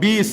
20,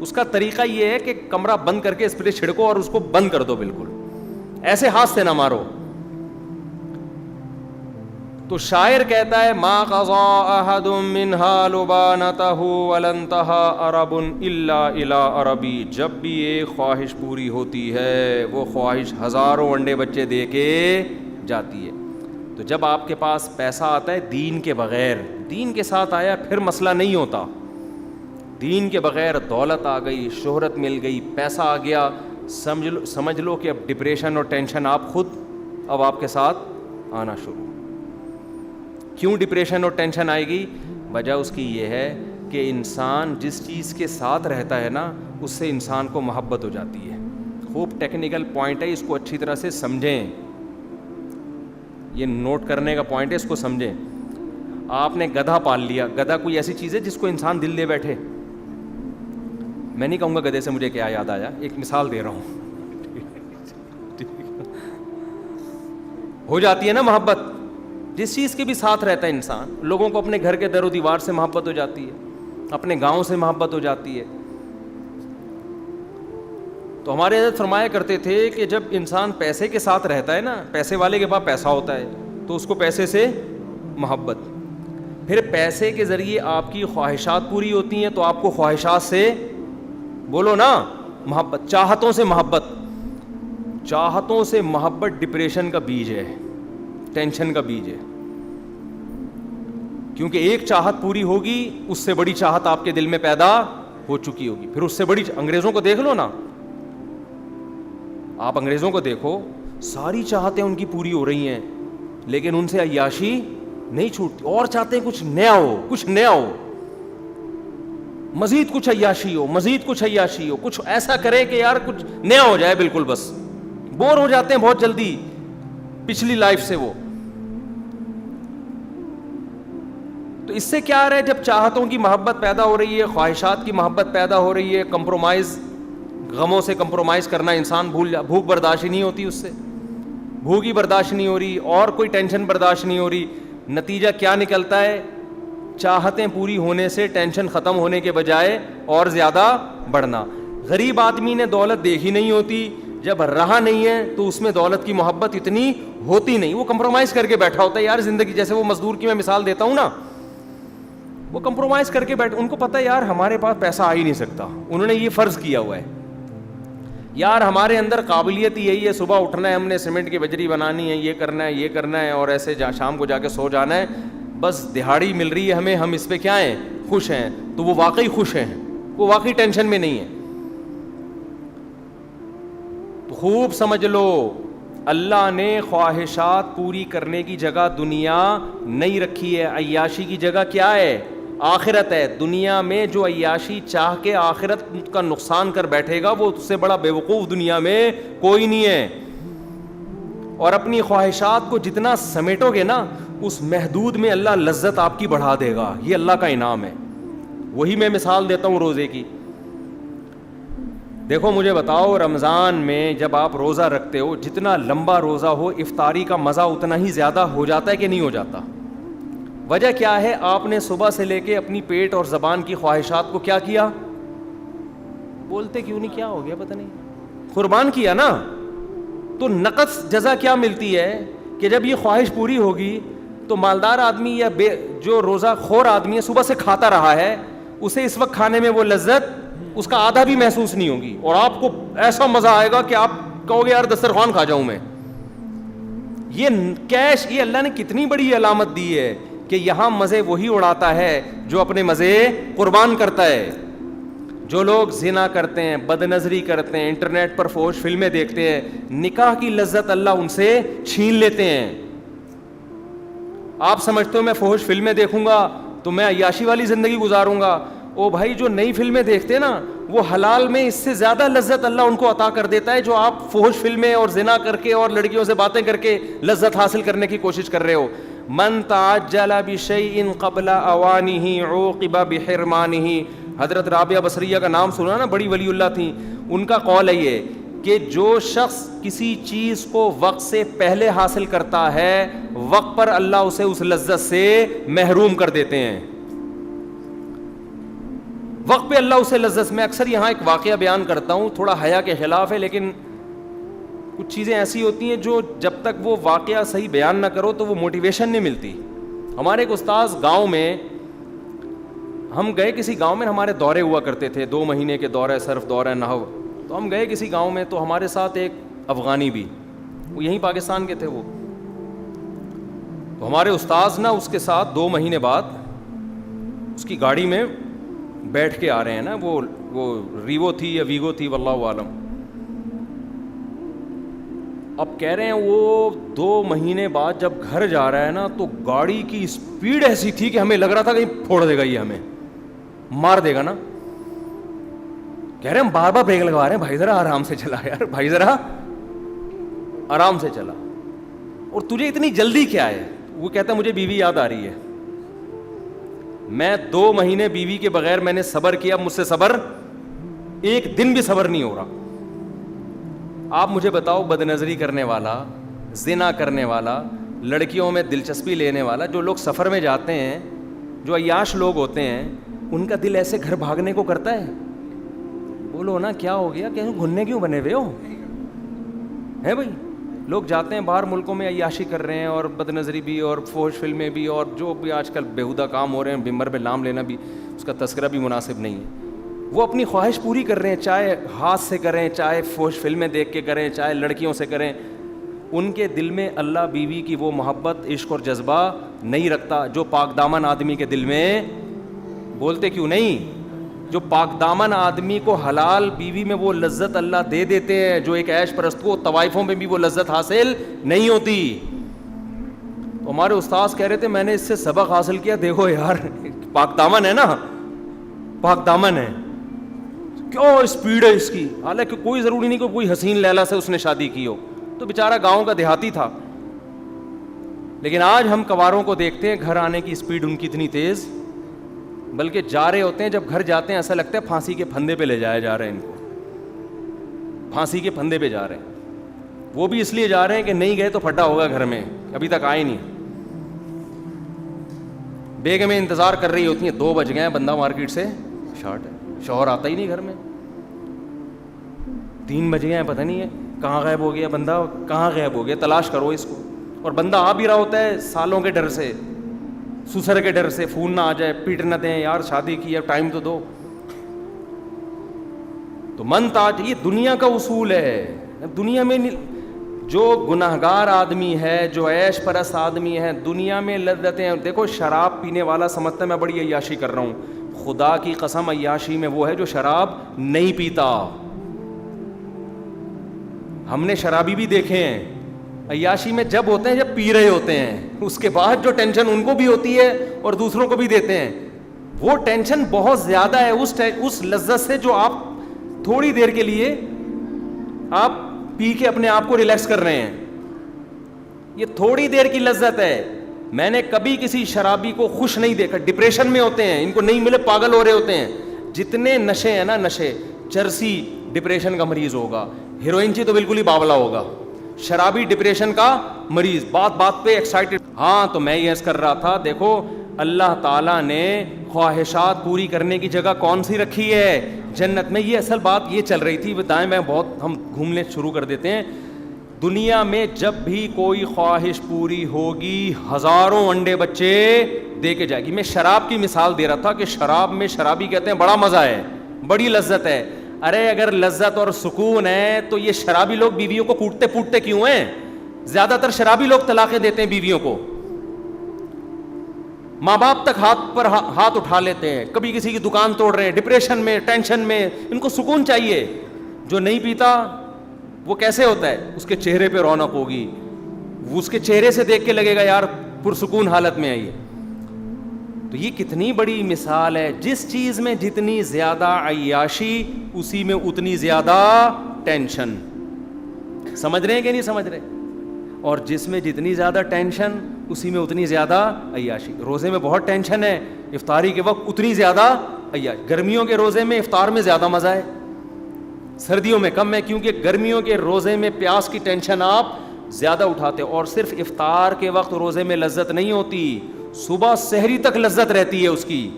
اس کا طریقہ یہ ہے کہ کمرہ بند کر کے اسپرے چھڑکو اور اس کو بند کر دو بالکل, ایسے ہاتھ سے نہ مارو. تو شاعر کہتا ہے ما قضا احد منها لبانته ولا انتهى عرب الا الى عربی, جب بھی ایک خواہش پوری ہوتی ہے وہ خواہش ہزاروں انڈے بچے دے کے جاتی ہے. تو جب آپ کے پاس پیسہ آتا ہے دین کے بغیر, دین کے ساتھ آیا پھر مسئلہ نہیں ہوتا. دین کے بغیر دولت آ گئی, شہرت مل گئی, پیسہ آ گیا, سمجھ لو کہ اب ڈپریشن اور ٹینشن آپ خود اب آپ کے ساتھ آنا شروع. کیوں ڈپریشن اور ٹینشن آئے گی؟ وجہ اس کی یہ ہے کہ انسان جس چیز کے ساتھ رہتا ہے نا اس سے انسان کو محبت ہو جاتی ہے. خوب ٹیکنیکل پوائنٹ ہے, اس کو اچھی طرح سے سمجھیں, یہ نوٹ کرنے کا پوائنٹ ہے, اس کو سمجھیں. آپ نے گدھا پال لیا, گدھا کوئی ایسی چیز ہے جس کو انسان دل دے بیٹھے؟ میں نہیں کہوں گا گدھے سے مجھے کیا یاد آیا, ایک مثال دے رہا ہوں. ہو جاتی ہے نا محبت جس چیز کے بھی ساتھ رہتا ہے انسان. لوگوں کو اپنے گھر کے در و دیوار سے محبت ہو جاتی ہے, اپنے گاؤں سے محبت ہو جاتی ہے. تو ہمارے حضرت فرمایا کرتے تھے کہ جب انسان پیسے کے ساتھ رہتا ہے نا, پیسے والے کے پاس پیسہ ہوتا ہے تو اس کو پیسے سے محبت, پھر پیسے کے ذریعے آپ کی خواہشات پوری ہوتی ہیں تو آپ کو خواہشات سے, بولو نا, محبت, چاہتوں سے محبت. چاہتوں سے محبت ڈپریشن کا بیج ہے, ٹینشن کا بیج ہے. کیونکہ ایک چاہت پوری ہوگی اس سے بڑی چاہت آپ کے دل میں پیدا ہو چکی ہوگی, پھر اس سے بڑی. انگریزوں کو دیکھ لو نا, آپ انگریزوں کو دیکھو, ساری چاہتیں ان کی پوری ہو رہی ہیں لیکن ان سے عیاشی نہیں چھوٹتی, اور چاہتے ہیں کچھ نیا ہو, کچھ نیا ہو, مزید کچھ عیاشی ہو, مزید کچھ عیاشی ہو, کچھ ایسا کرے کہ یار کچھ نیا ہو جائے بالکل. بس بور ہو جاتے ہیں بہت جلدی پچھلی لائف سے وہ. تو اس سے کیا آ رہا ہے, جب چاہتوں کی محبت پیدا ہو رہی ہے, خواہشات کی محبت پیدا ہو رہی ہے, کمپرومائز, غموں سے کمپرومائز کرنا انسان بھوک برداشت ہی نہیں ہوتی, اس سے بھوک ہی برداشت نہیں ہو رہی, اور کوئی ٹینشن برداشت نہیں ہو رہی. نتیجہ کیا نکلتا ہے؟ چاہتیں پوری ہونے سے ٹینشن ختم ہونے کے بجائے اور زیادہ بڑھنا. غریب آدمی نے دولت دیکھی نہیں ہوتی, جب رہا نہیں ہے تو اس میں دولت کی محبت اتنی ہوتی نہیں, وہ کمپرومائز کر کے بیٹھا ہوتا ہے یار زندگی. جیسے وہ مزدور کی میں مثال دیتا ہوں نا, وہ کمپرومائز کر کے بیٹھ, ان کو پتہ ہے یار ہمارے پاس پیسہ آ ہی نہیں سکتا, انہوں نے یہ فرض کیا ہوا ہے یار ہمارے اندر قابلیت ہی یہی ہے, صبح اٹھنا ہے, ہم نے سیمنٹ کی بجری بنانی ہے, یہ کرنا ہے, یہ کرنا ہے, اور ایسے شام کو جا کے سو جانا ہے, بس دہاڑی مل رہی ہے ہمیں, ہم اس پہ کیا ہیں, خوش ہیں. تو وہ واقعی خوش ہیں, وہ واقعی ٹینشن میں نہیں ہے. تو خوب سمجھ لو, اللہ نے خواہشات پوری کرنے کی جگہ دنیا نہیں رکھی ہے, عیاشی کی جگہ کیا ہے, آخرت ہے. دنیا میں جو عیاشی چاہ کے آخرت کا نقصان کر بیٹھے گا وہ اس سے بڑا بیوقوف دنیا میں کوئی نہیں ہے. اور اپنی خواہشات کو جتنا سمیٹو گے نا اس محدود میں اللہ لذت آپ کی بڑھا دے گا, یہ اللہ کا انعام ہے. وہی میں مثال دیتا ہوں روزے کی. دیکھو مجھے بتاؤ, رمضان میں جب آپ روزہ رکھتے ہو, جتنا لمبا روزہ ہو افطاری کا مزہ اتنا ہی زیادہ ہو جاتا ہے کہ نہیں ہو جاتا؟ وجہ کیا ہے؟ آپ نے صبح سے لے کے اپنی پیٹ اور زبان کی خواہشات کو کیا کیا, بولتے کیوں نہیں, کیا ہو گیا پتہ نہیں, قربان کیا نا. تو نقص جزا کیا ملتی ہے کہ جب یہ خواہش پوری ہوگی تو مالدار آدمی یا جو روزہ خور آدمی ہے صبح سے کھاتا رہا ہے, اسے اس وقت کھانے میں وہ لذت اس کا آدھا بھی محسوس نہیں ہوگی, اور آپ کو ایسا مزہ آئے گا کہ آپ کہو گے یار دسترخوان کھا جاؤں میں. یہ کیش, یہ اللہ نے کتنی بڑی علامت دی ہے کہ یہاں مزے وہی اڑاتا ہے جو اپنے مزے قربان کرتا ہے. جو لوگ زنا کرتے ہیں, بد نظری کرتے ہیں, انٹرنیٹ پر فحش فلمیں دیکھتے ہیں, نکاح کی لذت اللہ ان سے چھین لیتے ہیں. آپ سمجھتے ہو میں فحش فلمیں دیکھوں گا تو میں عیاشی والی زندگی گزاروں گا؟ او بھائی, جو نئی فلمیں دیکھتے ہیں نا وہ حلال میں اس سے زیادہ لذت اللہ ان کو عطا کر دیتا ہے جو آپ فحش فلمیں اور زنا کر کے اور لڑکیوں سے باتیں کر کے لذت حاصل کرنے کی کوشش کر رہے ہو. من تعجل بشیء قبل اوانہ عوقب بحرمانہ. حضرت رابعہ بصریہ کا نام سنا نا, بڑی ولی اللہ تھیں, ان کا قول ہے یہ کہ جو شخص کسی چیز کو وقت سے پہلے حاصل کرتا ہے وقت پر اللہ اسے اس لذت سے محروم کر دیتے ہیں. وقت پہ اللہ اسے لذت. میں اکثر یہاں ایک واقعہ بیان کرتا ہوں, تھوڑا حیا کے خلاف ہے, لیکن کچھ چیزیں ایسی ہوتی ہیں جو جب تک وہ واقعہ صحیح بیان نہ کرو تو وہ موٹیویشن نہیں ملتی. ہمارے ایک استاذ گاؤں میں, ہم گئے کسی گاؤں میں, ہمارے دورے ہوا کرتے تھے 2 مہینے کے دورے, صرف دورہ نحو. تو ہم گئے کسی گاؤں میں, تو ہمارے ساتھ ایک افغانی بھی, وہ یہیں پاکستان کے تھے وہ. تو ہمارے استاذ نا اس کے ساتھ 2 مہینے بعد اس کی گاڑی میں بیٹھ کے آ رہے ہیں نا, وہ ریوو تھی یا ویگو تھی واللہ عالم. اب کہہ رہے ہیں وہ 2 مہینے بعد جب گھر جا رہا ہے نا, تو گاڑی کی اسپیڈ ایسی تھی کہ ہمیں لگ رہا تھا کہیں پھوڑ دے گا, یہ ہمیں مار دے گا نا. کہہ رہے ہیں ہم بار بار بریک لگوا رہے ہیں, بھائی ذرا آرام سے چلا یار, بھائی ذرا آرام سے چلا, اور تجھے اتنی جلدی کیا ہے. وہ کہتا ہے مجھے بیوی یاد آ رہی ہے, میں 2 مہینے بیوی کے بغیر میں نے صبر کیا, مجھ سے صبر ایک دن بھی صبر نہیں ہو رہا. آپ مجھے بتاؤ, بد نظری کرنے والا, زنا کرنے والا, لڑکیوں میں دلچسپی لینے والا, جو لوگ سفر میں جاتے ہیں, جو عیاش لوگ ہوتے ہیں, ان کا دل ایسے گھر بھاگنے کو کرتا ہے؟ بولو نا کیا ہو گیا, کہ گھننے کیوں بنے ہوئے ہو ہے بھائی. لوگ جاتے ہیں باہر ملکوں میں, عیاشی کر رہے ہیں, اور بد نظری بھی, اور فحش فلمیں بھی, اور جو بھی آج کل بیہودہ کام ہو رہے ہیں, بمبر پہ نام لینا بھی اس کا تذکرہ بھی مناسب نہیں ہے. وہ اپنی خواہش پوری کر رہے ہیں, چاہے ہاتھ سے کریں, چاہے فحش فلمیں دیکھ کے کریں, چاہے لڑکیوں سے کریں. ان کے دل میں اللہ بیوی کی وہ محبت, عشق اور جذبہ نہیں رکھتا جو پاک دامن آدمی کے دل میں. بولتے کیوں نہیں؟ جو پاک دامن آدمی کو حلال بیوی میں وہ لذت اللہ دے دیتے ہیں جو ایک عیش پرست کو طوائفوں میں بھی وہ لذت حاصل نہیں ہوتی. تو ہمارے استاذ کہہ رہے تھے میں نے اس سے سبق حاصل کیا, دیکھو یار پاک دامن ہے نا, پاک دامن ہے, کیوں اسپیڈ ہے اس کی. حالانکہ کوئی ضروری نہیں کہ کوئی حسین لیلا سے اس نے شادی کی ہو, تو بیچارہ گاؤں کا دیہاتی تھا. لیکن آج ہم کواروں کو دیکھتے ہیں, گھر آنے کی اسپیڈ ان کی اتنی تیز, بلکہ جا رہے ہوتے ہیں, جب گھر جاتے ہیں ایسا لگتا ہے پھانسی کے پھندے پہ لے جایا جا رہا ہے ان کو, پھانسی کے پھندے پہ جا رہے ہیں. وہ بھی اس لیے جا رہے ہیں کہ نہیں گئے تو پھٹا ہوگا گھر میں, ابھی تک آئے نہیں. بیگمیں انتظار کر رہی ہوتی ہیں, 2 بج گئے ہیں, بندہ مارکیٹ سے شارٹ ہے, شوہر آتا ہی نہیں گھر میں, 3 بج گئے ہیں, پتہ نہیں ہے کہاں غائب ہو گیا بندہ, کہاں غائب ہو گیا, تلاش کرو اس کو. اور بندہ آ بھی رہا ہوتا ہے سالوں کے ڈر سے, سسر کے ڈر سے, فون نہ آ جائے, پیٹ نہ دیں, یار شادی کی ہے ٹائم تو دو. تو من تاج, یہ دنیا کا اصول ہے. دنیا میں جو گناہگار آدمی ہے, جو عیش پرست آدمی ہے, دنیا میں لذتیں, دیکھو شراب پینے والا سمجھتا ہے میں بڑی عیاشی کر رہا ہوں, خدا کی قسم عیاشی میں وہ ہے جو شراب نہیں پیتا. ہم نے شرابی بھی دیکھے ہیں, عیاشی میں جب ہوتے ہیں جب پی رہے ہوتے ہیں, اس کے بعد جو ٹینشن ان کو بھی ہوتی ہے اور دوسروں کو بھی دیتے ہیں, وہ ٹینشن بہت زیادہ ہے اس لذت سے جو آپ تھوڑی دیر کے لیے آپ پی کے اپنے آپ کو ریلیکس کر رہے ہیں. یہ تھوڑی دیر کی لذت ہے. میں نے کبھی کسی شرابی کو خوش نہیں دیکھا. ڈپریشن میں ہوتے ہیں, ان کو نہیں ملے پاگل ہو رہے ہوتے ہیں. جتنے نشے ہیں نا, نشے, چرسی ڈپریشن کا مریض ہوگا, ہیروئنچی تو بالکل ہی باولا ہوگا, شرابی ڈپریشن کا مریض, بات بات پہ ایکسائٹڈ. ہاں تو میں یہ عرض کر رہا تھا, دیکھو اللہ تعالیٰ نے خواہشات پوری کرنے کی جگہ کون سی رکھی ہے جنت میں. یہ اصل بات یہ چل رہی تھی, بتائیں میں بہت ہم گھومنے شروع کر دیتے ہیں. دنیا میں جب بھی کوئی خواہش پوری ہوگی ہزاروں انڈے بچے دے کے جائے گی. میں شراب کی مثال دے رہا تھا کہ شراب میں شرابی کہتے ہیں بڑا مزہ ہے, بڑی لذت ہے. ارے اگر لذت اور سکون ہے تو یہ شرابی لوگ بیویوں کو کوٹتے پوٹتے کیوں ہیں؟ زیادہ تر شرابی لوگ طلاقیں دیتے ہیں بیویوں کو, ماں باپ تک ہاتھ پر ہاتھ اٹھا لیتے ہیں, کبھی کسی کی دکان توڑ رہے ہیں, ڈپریشن میں, ٹینشن میں. ان کو سکون چاہیے. جو نہیں پیتا وہ کیسے ہوتا ہے؟ اس کے چہرے پہ رونق ہوگی, وہ اس کے چہرے سے دیکھ کے لگے گا یار پرسکون حالت میں آئیے. تو یہ کتنی بڑی مثال ہے. جس چیز میں جتنی زیادہ عیاشی اسی میں اتنی زیادہ ٹینشن. سمجھ رہے ہیں کہ نہیں سمجھ رہے؟ اور جس میں جتنی زیادہ ٹینشن اسی میں اتنی زیادہ عیاشی. روزے میں بہت ٹینشن ہے, افطاری کے وقت اتنی زیادہ عیاشی. گرمیوں کے روزے میں افطار میں زیادہ مزہ ہے, سردیوں میں کم ہے, کیونکہ گرمیوں کے روزے میں پیاس کی ٹینشن آپ زیادہ اٹھاتے. اور صرف افطار کے وقت روزے میں لذت نہیں ہوتی, صبح سحری تک لذت رہتی ہے اس کی.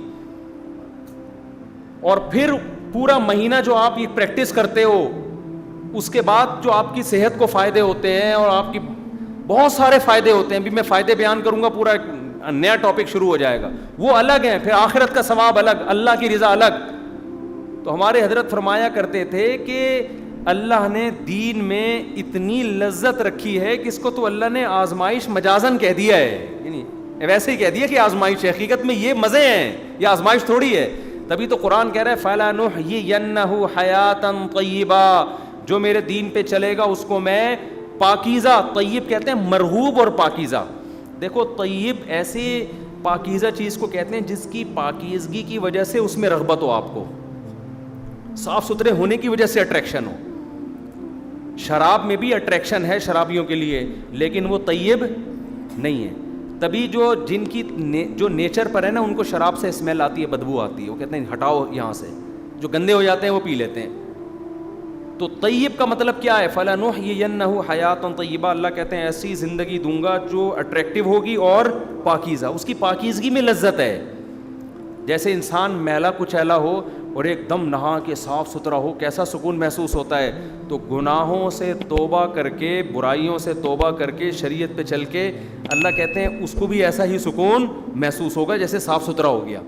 اور پھر پورا مہینہ جو آپ یہ پریکٹس کرتے ہو اس کے بعد جو آپ کی صحت کو فائدے ہوتے ہیں اور آپ کی بہت سارے فائدے ہوتے ہیں. بھی میں فائدے بیان کروں گا, پورا نیا ٹاپک شروع ہو جائے گا, وہ الگ ہیں. پھر آخرت کا ثواب الگ, اللہ کی رضا الگ. تو ہمارے حضرت فرمایا کرتے تھے کہ اللہ نے دین میں اتنی لذت رکھی ہے کہ اس کو تو اللہ نے آزمائش مجازن کہہ دیا ہے, یعنی ویسے ہی کہہ دیا کہ آزمائش ہے, حقیقت میں یہ مزے ہیں, یہ آزمائش تھوڑی ہے. تبھی تو قرآن کہہ رہا ہے فَلَنُحْيِيَنَّهُ حَيَاةً طَيِّبًا, جو میرے دین پہ چلے گا اس کو میں پاکیزہ, طیب کہتے ہیں مرغوب اور پاکیزہ. دیکھو طیب ایسی پاکیزہ چیز کو کہتے ہیں جس کی پاکیزگی کی وجہ سے اس میں رغبت ہو, آپ کو صاف ستھرے ہونے کی وجہ سے اٹریکشن ہو. شراب میں بھی اٹریکشن ہے شرابیوں کے لیے, لیکن وہ طیب نہیں ہے. تبھی جو جن کی جو نیچر پر ہے نا, ان کو شراب سے اسمیل آتی ہے, بدبو آتی ہے, وہ کہتے ہیں ہٹاؤ یہاں سے, جو گندے ہو جاتے ہیں وہ پی لیتے ہیں. تو طیب کا مطلب کیا ہے؟ فَلَنُحْيِيَنَّهُ حَيَاةً طَيِّبًا, اللہ کہتے ہیں ایسی زندگی دوں گا جو اٹریکٹیو ہوگی اور پاکیزہ, اس کی پاکیزگی میں لذت ہے. جیسے انسان میلا کچیلا ہو اور ایک دم نہا کے صاف ستھرا ہو, کیسا سکون محسوس ہوتا ہے. تو گناہوں سے توبہ کر کے, برائیوں سے توبہ کر کے, شریعت پہ چل کے, اللہ کہتے ہیں اس کو بھی ایسا ہی سکون محسوس ہوگا جیسے صاف ستھرا ہو گیا.